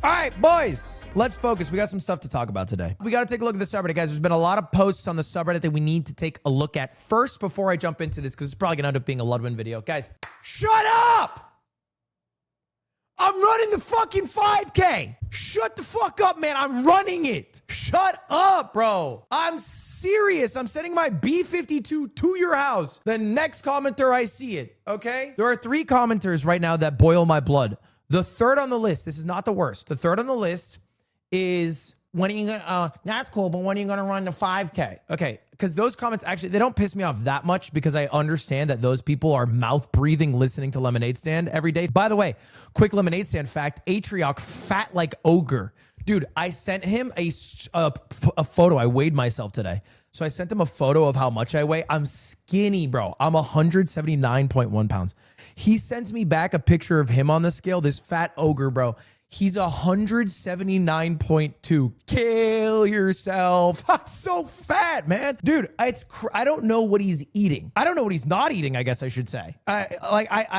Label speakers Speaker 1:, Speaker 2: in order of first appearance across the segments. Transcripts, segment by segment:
Speaker 1: All right, boys, let's focus. We got some stuff to talk about today. We got to take a look at the subreddit, guys. There's been a lot of posts on the subreddit that we need to take a look at first before I jump into this, because it's probably going to end up being a Ludwig video. Guys, shut up! I'm running the fucking 5K. Shut the fuck up, man. I'm running it. Shut up, bro. I'm serious. I'm sending my B-52 to your house. The next commenter I see it, okay? There are 3 commenters right now that boil my blood. The third on the list, this is not the worst. The third on the list is, when are you gonna, that's cool, but when are you gonna run the 5K? Okay, because those comments actually, they don't piss me off that much because I understand that those people are mouth breathing listening to Lemonade Stand every day. By the way, quick Lemonade Stand fact, Atrioc, fat like ogre. Dude, I sent him a photo. I weighed myself today. So I sent him a photo of how much I weigh. I'm skinny, bro. I'm 179.1 pounds. He sends me back a picture of him on the scale, this fat ogre, bro. He's 179.2. Kill yourself. I'm so fat, man. Dude, I don't know what he's eating. I don't know what he's not eating, I guess I should say.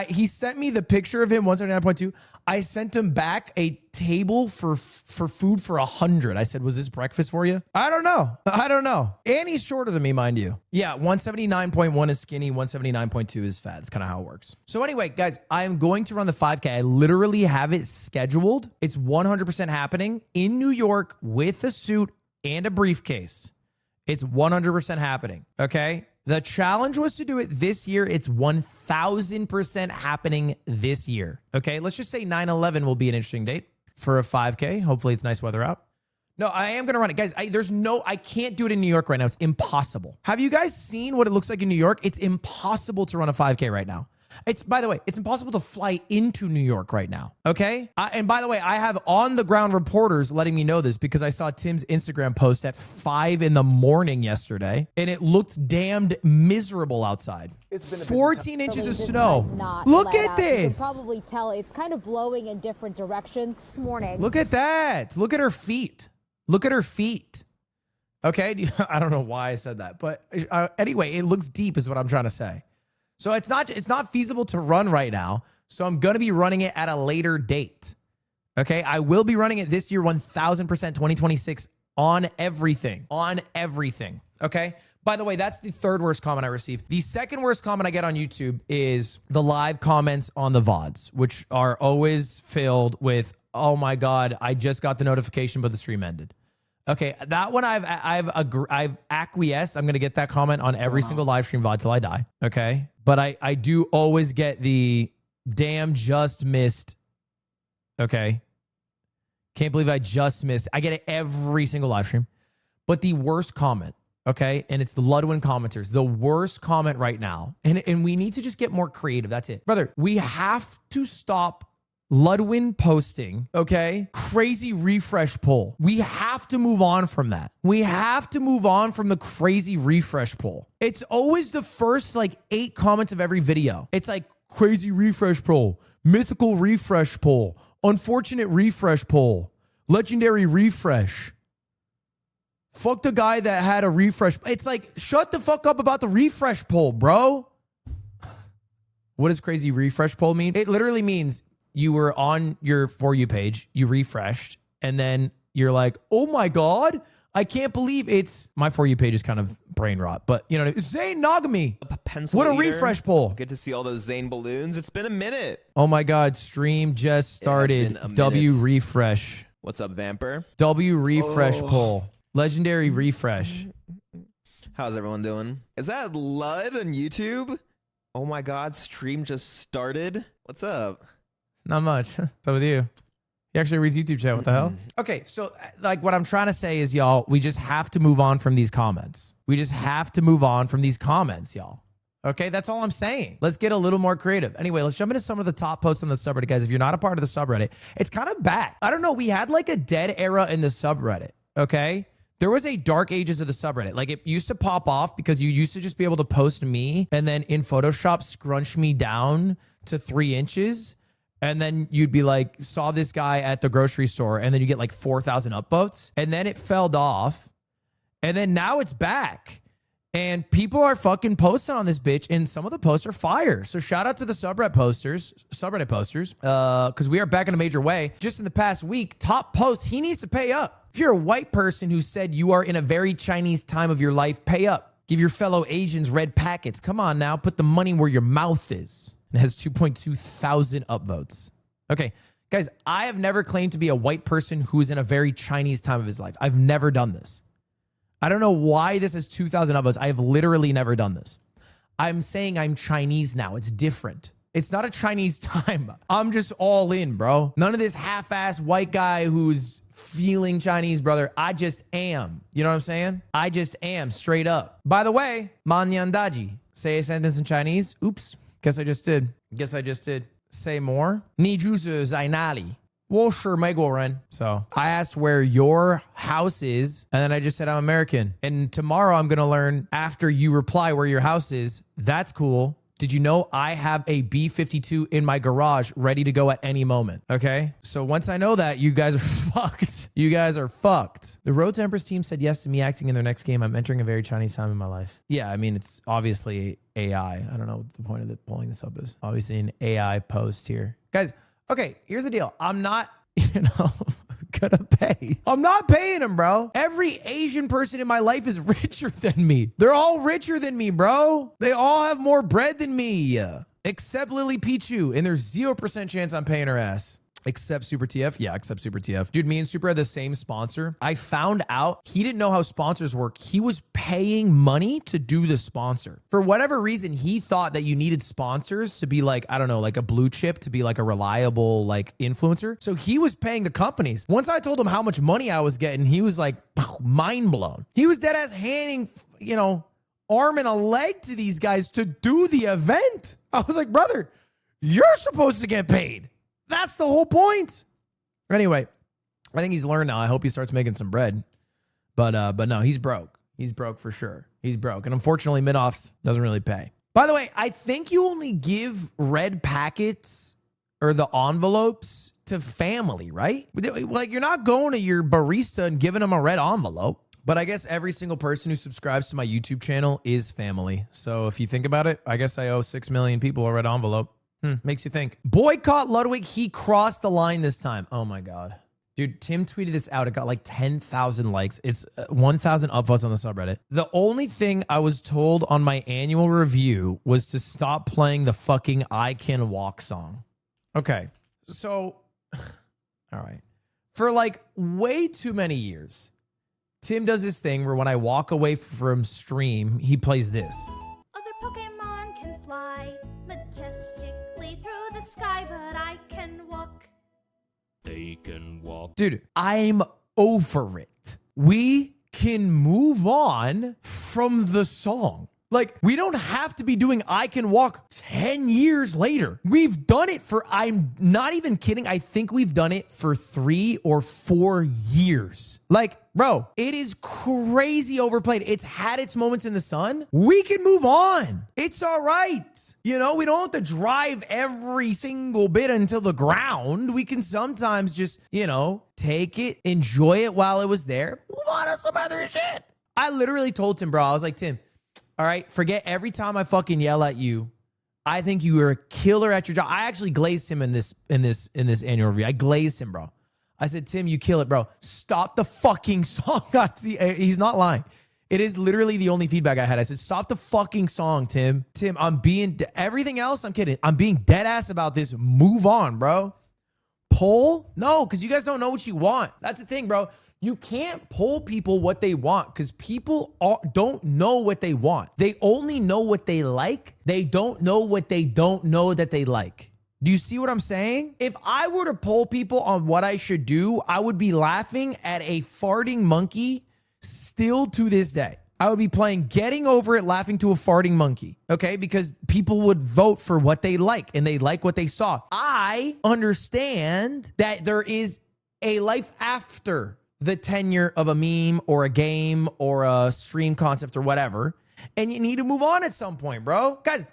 Speaker 1: He sent me the picture of him, 179.2. I sent him back a table for food for 100. I said, was this breakfast for you? I don't know. And he's shorter than me, mind you. Yeah, 179.1 is skinny, 179.2 is fat. That's kind of how it works. So anyway, guys, I am going to run the 5K. I literally have it scheduled. It's 100% happening in New York with a suit and a briefcase. It's 100% happening, okay? The challenge was to do it this year. It's 1,000% happening this year. Okay, let's just say 9/11 will be an interesting date for a 5K. Hopefully it's nice weather out. No, I am going to run it. Guys, I can't do it in New York right now. It's impossible. Have you guys seen what it looks like in New York? It's impossible to run a 5K right now. By the way, it's impossible to fly into New York right now, okay? And by the way, I have on-the-ground reporters letting me know this because I saw Tim's Instagram post at 5 in the morning yesterday, and it looked damned miserable outside. It's been 14 inches of snow. Look at this.
Speaker 2: You can probably tell it's kind of blowing in different directions this morning.
Speaker 1: Look at that. Look at her feet. Look at her feet. Okay? I don't know why I said that, but anyway, it looks deep is what I'm trying to say. So it's not feasible to run right now. So I'm going to be running it at a later date. Okay. I will be running it this year, 1,000% 2026 on everything. Okay. By the way, that's the third worst comment I received. The second worst comment I get on YouTube is the live comments on the VODs, which are always filled with, oh my God, I just got the notification, but the stream ended. Okay, that one I've acquiesced. I'm gonna get that comment on every single live stream VOD till I die. Okay, but I do always get the damn just missed. Okay, can't believe I just missed. I get it every single live stream. But the worst comment, okay, and it's the Ludwig commenters. The worst comment right now, and we need to just get more creative. That's it, brother. We have to stop Ludwig posting, okay, crazy refresh poll. We have to move on from that. We have to move on from the crazy refresh poll. It's always the first like 8 comments of every video. It's like crazy refresh poll, mythical refresh poll, unfortunate refresh poll, legendary refresh. Fuck the guy that had a refresh. It's like, shut the fuck up about the refresh poll, bro. What does crazy refresh poll mean? It literally means you were on your For You page, you refreshed, and then you're like, oh my God, I can't believe it's... My For You page is kind of brain rot, but you know, Zane Nagami. What a refresh poll.
Speaker 3: Good to see all those Zane balloons. It's been a minute.
Speaker 1: Oh my God, stream just started. W refresh.
Speaker 3: What's up, Vamper?
Speaker 1: W refresh poll. Legendary refresh.
Speaker 3: How's everyone doing? Is that Lud on YouTube? Oh my God, stream just started. What's up?
Speaker 1: Not much. What's up with you? He actually reads YouTube chat. What the hell? Okay, so like what I'm trying to say is, y'all, we just have to move on from these comments. We just have to move on from these comments, y'all. Okay, that's all I'm saying. Let's get a little more creative. Anyway, let's jump into some of the top posts on the subreddit, guys. If you're not a part of the subreddit, it's kind of back. I don't know. We had like a dead era in the subreddit, okay? There was a dark ages of the subreddit. Like it used to pop off because you used to just be able to post me and then in Photoshop scrunch me down to 3 inches. And then you'd be like, saw this guy at the grocery store, and then you get like 4,000 upvotes. And then it fell off. And then now it's back. And people are fucking posting on this bitch, and some of the posts are fire. So shout out to the Subreddit posters, because we are back in a major way. Just in the past week, top post, he needs to pay up. If you're a white person who said you are in a very Chinese time of your life, pay up. Give your fellow Asians red packets. Come on now, put the money where your mouth is. It has 2.2 thousand upvotes. Okay, guys, I have never claimed to be a white person who is in a very Chinese time of his life. I've never done this. I don't know why this is 2,000 upvotes. I have literally never done this. I'm saying I'm Chinese now. It's different. It's not a Chinese time. I'm just all in, bro. None of this half-ass white guy who's feeling Chinese, brother. I just am. You know what I'm saying? I just am, straight up. By the way, manyandaji. Say a sentence in Chinese. Oops. Guess I just did. Say more. 你住在哪里? 我是美国人. So I asked where your house is, and then I just said I'm American. And tomorrow I'm going to learn after you reply where your house is. That's cool. Did you know I have a B-52 in my garage ready to go at any moment? Okay. So once I know that, you guys are fucked. You guys are fucked. The Road to Empress team said yes to me acting in their next game. I'm entering a very Chinese time in my life. Yeah, I mean, it's obviously AI. I don't know what the point of pulling this up is. Obviously an AI post here. Guys, okay, here's the deal. I'm not, gonna pay. I'm not paying him, bro. Every Asian person in my life is richer than me. They're all richer than me, bro. They all have more bread than me. Except Lily Pichu. And there's 0% chance I'm paying her ass. Except Super TF? Yeah, except Super TF. Dude, me and Super had the same sponsor. I found out he didn't know how sponsors work. He was paying money to do the sponsor. For whatever reason, he thought that you needed sponsors to be like, I don't know, like a blue chip, to be like a reliable like influencer. So he was paying the companies. Once I told him how much money I was getting, he was like mind blown. He was dead ass handing, arm and a leg to these guys to do the event. I was like, brother, you're supposed to get paid. That's the whole point. Anyway, I think he's learned now. I hope he starts making some bread. But no, he's broke. He's broke for sure. He's broke. And unfortunately, mid-offs doesn't really pay. By the way, I think you only give red packets or the envelopes to family, right? Like, you're not going to your barista and giving them a red envelope. But I guess every single person who subscribes to my YouTube channel is family. So if you think about it, I guess I owe 6 million people a red envelope. Makes you think. Boycott Ludwig. He crossed the line this time. Oh my God. Dude, Tim tweeted this out. It got like 10,000 likes. It's 1,000 upvotes on the subreddit. The only thing I was told on my annual review was to stop playing the fucking I Can Walk song. Okay. So, all right. For like way too many years, Tim does this thing where when I walk away from stream, he plays this.
Speaker 4: Other Pokemon can fly majestically through the sky, but I can walk.
Speaker 5: They can walk.
Speaker 1: Dude, I'm over it. We can move on from the song. Like, we don't have to be doing I Can Walk 10 years later. We've done it for, I'm not even kidding, I think we've done it for 3 or 4 years. Like, bro, it is crazy overplayed. It's had its moments in the sun. We can move on. It's all right. We don't have to drive every single bit until the ground. We can sometimes just, take it, enjoy it while it was there, move on to some other shit. I literally told Tim, bro, I was like, Tim, all right, forget every time I fucking yell at you. I think you are a killer at your job. I actually glazed him in this annual review. I glazed him, bro. I said, Tim, you kill it, bro. Stop the fucking song. He's not lying. It is literally the only feedback I had. I said, stop the fucking song, Tim. Tim, I'm being, everything else, I'm kidding. I'm being dead ass about this. Move on, bro. Poll? No, because you guys don't know what you want. That's the thing, bro. You can't poll people what they want because people don't know what they want. They only know what they like. They don't know what they don't know that they like. Do you see what I'm saying? If I were to poll people on what I should do, I would be laughing at a farting monkey still to this day. I would be playing Getting Over It, laughing to a farting monkey, okay? Because people would vote for what they like and they like what they saw. I understand that there is a life after the tenure of a meme or a game or a stream concept or whatever. And you need to move on at some point, bro. Guys,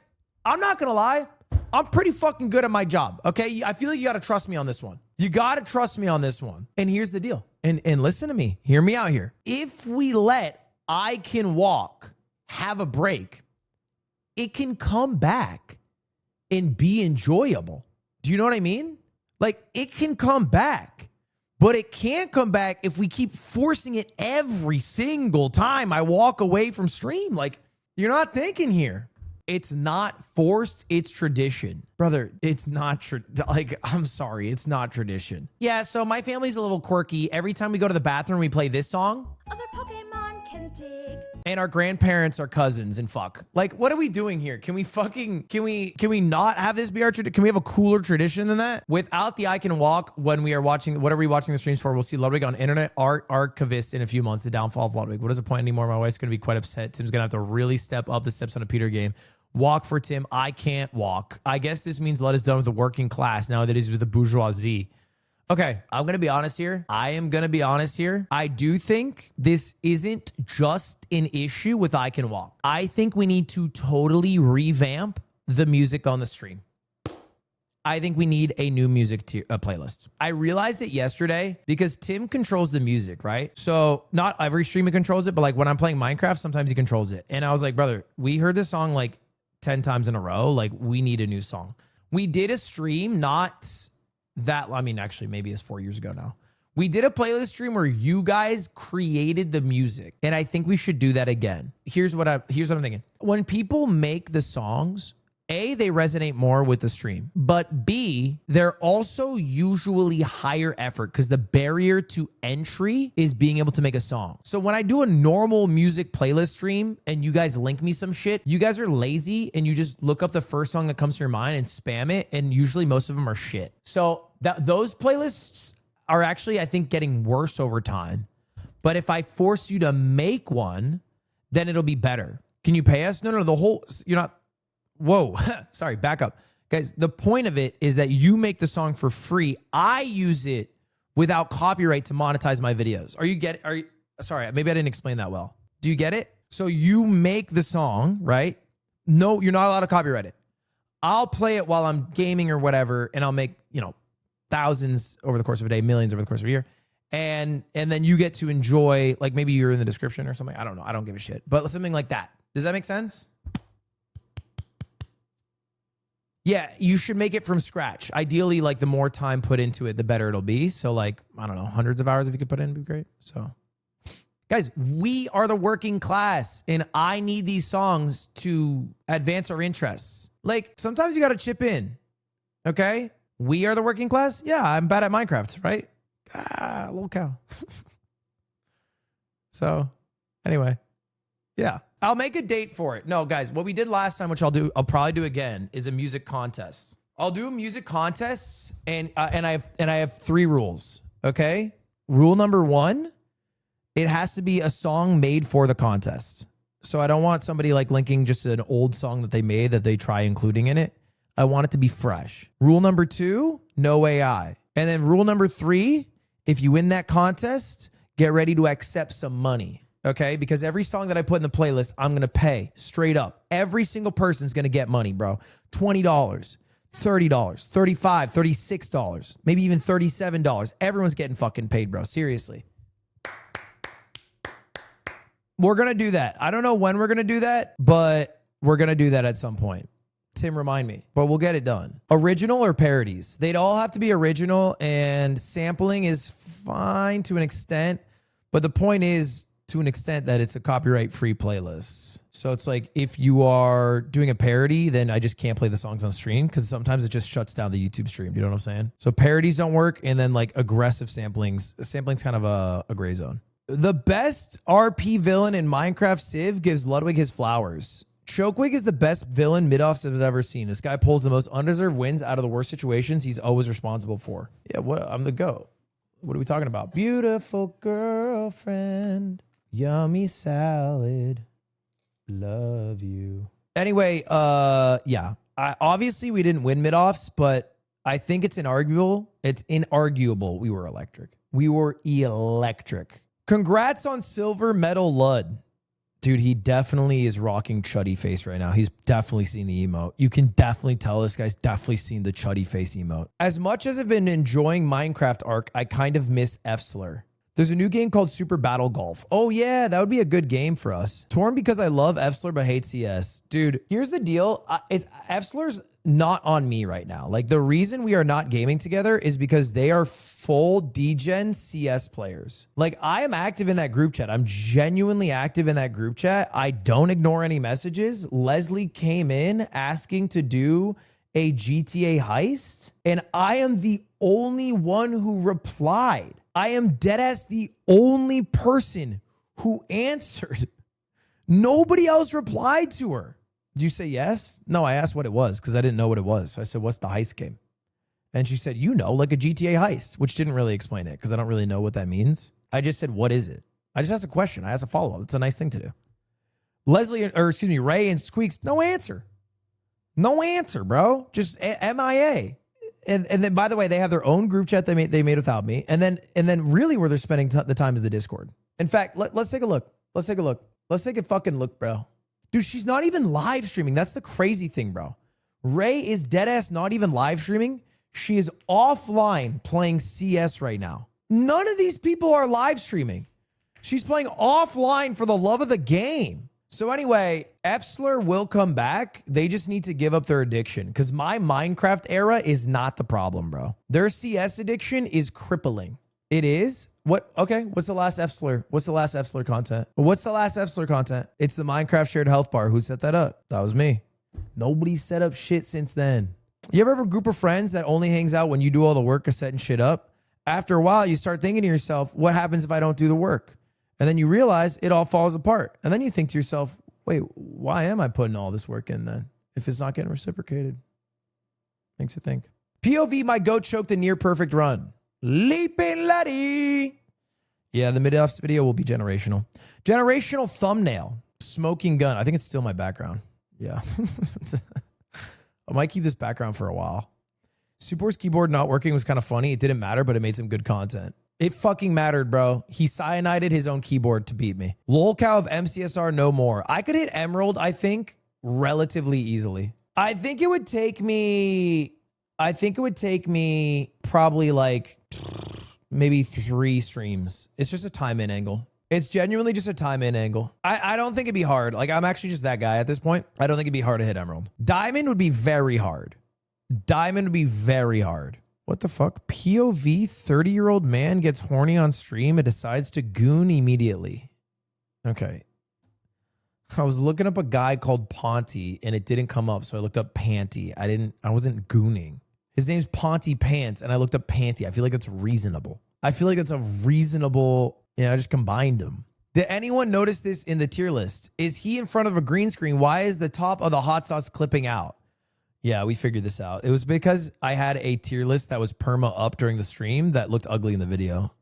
Speaker 1: I'm not going to lie. I'm pretty fucking good at my job, okay? I feel like you got to trust me on this one. You got to trust me on this one. And here's the deal. And listen to me. Hear me out here. If we let I Can Walk have a break, it can come back and be enjoyable. Do you know what I mean? Like, it can come back, but it can't come back if we keep forcing it every single time I walk away from stream. Like, you're not thinking here. It's not forced, it's tradition. Brother, it's not, I'm sorry, it's not tradition. Yeah, so my family's a little quirky. Every time we go to the bathroom, we play this song.
Speaker 4: Other Pokemon can dig.
Speaker 1: And our grandparents are cousins and fuck. Like, what are we doing here? Can we not have this be our tradition? Can we have a cooler tradition than that? Without the I Can Walk, when we are watching, what are we watching the streams for? We'll see Ludwig on Internet Art Archivist in a few months, the downfall of Ludwig. What is the point anymore? My wife's going to be quite upset. Tim's going to have to really step up the steps on a Peter game. Walk for Tim. I can't walk. I guess this means Lud is done with the working class now that he's with the bourgeoisie. Okay, I'm going to be honest here. I am going to be honest here. I do think this isn't just an issue with I Can Walk. I think we need to totally revamp the music on the stream. I think we need a new music playlist. I realized it yesterday because Tim controls the music, right? So not every stream he controls it, but like when I'm playing Minecraft, sometimes he controls it. And I was like, brother, we heard this song like 10 times in a row. Like, we need a new song. We did a stream, not that, I mean, actually, maybe it's 4 years ago now. We did a playlist stream where you guys created the music, and I think we should do that again. Here's what I'm thinking. When people make the songs, A, they resonate more with the stream, but B, they're also usually higher effort because the barrier to entry is being able to make a song. So when I do a normal music playlist stream and you guys link me some shit, you guys are lazy and you just look up the first song that comes to your mind and spam it, and usually most of them are shit. So those playlists are actually, I think, getting worse over time. But if I force you to make one, then it'll be better. Can you pay us? No, you're not. Whoa, sorry, back up. Guys, the point of it is that you make the song for free. I use it without copyright to monetize my videos. Sorry, maybe I didn't explain that well. Do you get it? So you make the song, right? No, you're not allowed to copyright it. I'll play it while I'm gaming or whatever, and I'll make, thousands over the course of a day, millions over the course of a year. And then you get to enjoy, like maybe you're in the description or something. I don't know. I don't give a shit. But something like that. Does that make sense? Yeah, you should make it from scratch. Ideally, like the more time put into it, the better it'll be. So like, I don't know, hundreds of hours if you could put in would be great. So guys, we are the working class and I need these songs to advance our interests. Like sometimes you got to chip in. Okay. We are the working class. Yeah, I'm bad at Minecraft, right? Little cow. So anyway, yeah. I'll make a date for it. No, guys, what we did last time, which I'll probably do again, is a music contest. I'll do a music contest, and I have 3 rules. Okay. Rule number 1, it has to be a song made for the contest. So I don't want somebody like linking just an old song that they made that they try including in it. I want it to be fresh. Rule number 2, no AI. And then rule number 3, if you win that contest, get ready to accept some money. Okay, because every song that I put in the playlist, I'm going to pay straight up. Every single person's going to get money, bro. $20, $30, $35, $36, maybe even $37. Everyone's getting fucking paid, bro. Seriously. We're going to do that. I don't know when we're going to do that, but we're going to do that at some point. Tim, remind me, but we'll get it done. Original or parodies? They'd all have to be original, and sampling is fine to an extent, but the point is, to an extent that it's a copyright-free playlist. So it's like if you are doing a parody, then I just can't play the songs on stream because sometimes it just shuts down the YouTube stream. Do you know what I'm saying? So parodies don't work, and then like aggressive sampling's kind of a gray zone. The best RP villain in Minecraft Civ gives Ludwig his flowers. Chokewig is the best villain mid-offs have ever seen. This guy pulls the most undeserved wins out of the worst situations he's always responsible for. Yeah, I'm the GOAT. What are we talking about? Beautiful girlfriend. Yummy salad. Love you. Anyway, yeah. Obviously, we didn't win mid-offs, but I think it's inarguable. It's inarguable. We were electric. We were electric. Congrats on silver medal Lud. Dude, he definitely is rocking chuddy face right now. He's definitely seen the emote. You can definitely tell this guy's definitely seen the chuddy face emote. As much as I've been enjoying Minecraft Arc, I kind of miss F-Slur. There's a new game called Super Battle Golf. Oh yeah, that would be a good game for us. Torn because I love Fsler but hate CS. Dude, here's the deal. Fsler's not on me right now. Like the reason we are not gaming together is because they are full degen CS players. Like I am active in that group chat. I'm genuinely active in that group chat. I don't ignore any messages. Leslie came in asking to do a GTA heist, and I am the only one who replied. I am deadass the only person who answered. Nobody else replied to her. Did you say yes? No, I asked what it was because I didn't know what it was. So I said, what's the heist game? And she said, like a GTA heist, which didn't really explain it because I don't really know what that means. I just said, what is it? I just asked a question. I asked a follow-up. It's a nice thing to do. Ray and Squeaks, no answer. No answer, bro. Just MIA. And then, by the way, they have their own group chat they made without me. And then really where they're spending the time is the Discord. In fact, let's take a look. Let's take a fucking look, bro. Dude, she's not even live streaming. That's the crazy thing, bro. Ray is deadass not even live streaming. She is offline playing CS right now. None of these people are live streaming. She's playing offline for the love of the game. So anyway, Fsler will come back. They just need to give up their addiction because my Minecraft era is not the problem, bro. Their CS addiction is crippling. It is? What? Okay, what's the last Fsler? What's the last Fsler content? What's the last Fsler content? It's the Minecraft shared health bar. Who set that up? That was me. Nobody set up shit since then. You ever have a group of friends that only hangs out when you do all the work of setting shit up? After a while, you start thinking to yourself, what happens if I don't do the work? And then you realize it all falls apart. And then you think to yourself, wait, why am I putting all this work in then if it's not getting reciprocated? Makes you think. POV, my goat choked a near perfect run. Leaping Letty. Yeah, the mid-offs video will be generational. Generational thumbnail. Smoking gun. I think it's still my background. Yeah. I might keep this background for a while. Super's keyboard not working was kind of funny. It didn't matter, but it made some good content. It fucking mattered, bro. He cyanided his own keyboard to beat me. Lolcow of MCSR no more. I could hit Emerald, I think, relatively easily. I think it would take me probably like maybe 3 streams. It's just a time in angle. It's genuinely just a time in angle. I don't think it'd be hard. Like I'm actually just that guy at this point. I don't think it'd be hard to hit Emerald. Diamond would be very hard. Diamond would be very hard. What the fuck? POV 30-year-old man gets horny on stream and decides to goon immediately. Okay. I was looking up a guy called Ponty and it didn't come up, so I looked up Panty. I wasn't gooning. His name's Ponty Pants and I looked up Panty. I feel like that's reasonable. I just combined them. Did anyone notice this in the tier list? Is he in front of a green screen? Why is the top of the hot sauce clipping out? Yeah, we figured this out. It was because I had a tier list that was perma up during the stream that looked ugly in the video.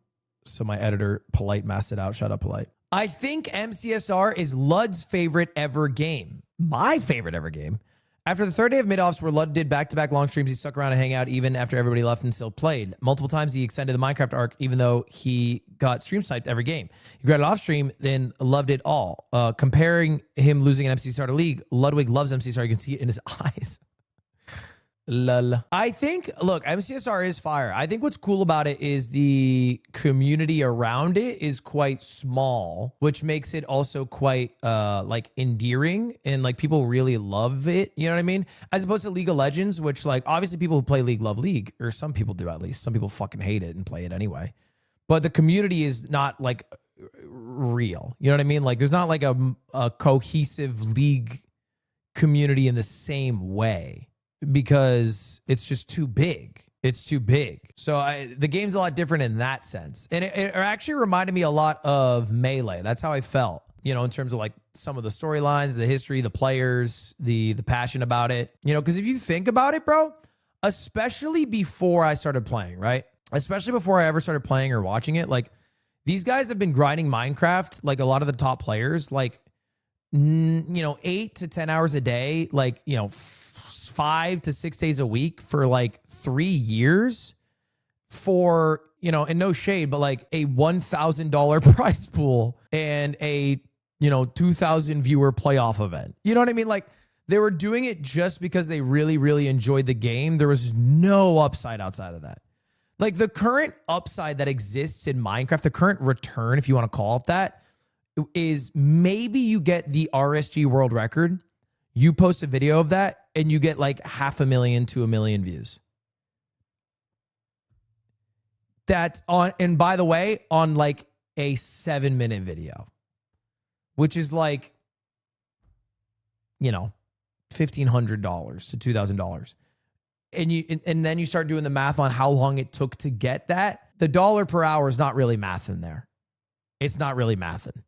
Speaker 1: So my editor, Polite, masked it out. Shut up, Polite. I think MCSR is Lud's favorite ever game. My favorite ever game. After the third day of mid-offs where Lud did back-to-back long streams, he stuck around and hang out even after everybody left and still played. Multiple times he extended the Minecraft arc even though he got stream sniped every game. He got it off stream, then loved it all. Comparing him losing an MCSR to League, Ludwig loves MCSR. You can see it in his eyes. Lol. I think, look, MCSR is fire. I think what's cool about it is the community around it is quite small, which makes it also quite like endearing and like people really love it. You know what I mean? As opposed to League of Legends, which like obviously people who play League love League, or some people do at least. Some people fucking hate it and play it anyway. But the community is not like real. You know what I mean? Like there's not like a cohesive League community in the same way. Because it's just too big. It's too big. So the game's a lot different in that sense. And it actually reminded me a lot of Melee. That's how I felt, you know, in terms of like some of the storylines, the history, the players, the passion about it. You know, because if you think about it, bro, especially before I started playing, right? Especially before I ever started playing or watching it, like these guys have been grinding Minecraft, like a lot of the top players, like, you know, 8 to 10 hours a day, like, you know, 5 to 6 days a week for like 3 years for, you know, and no shade, but like a $1,000 prize pool and a, you know, 2,000 viewer playoff event. You know what I mean? Like they were doing it just because they really, really enjoyed the game. There was no upside outside of that. Like the current upside that exists in Minecraft, the current return, if you want to call it that, is maybe you get the RSG world record, you post a video of that, and you get like 500,000 to 1 million views. That's on, and by the way, on like a 7-minute video, which is like, you know, $1,500 to $2,000. And then you start doing the math on how long it took to get that. The dollar per hour is not really math in there. It's not really mathing.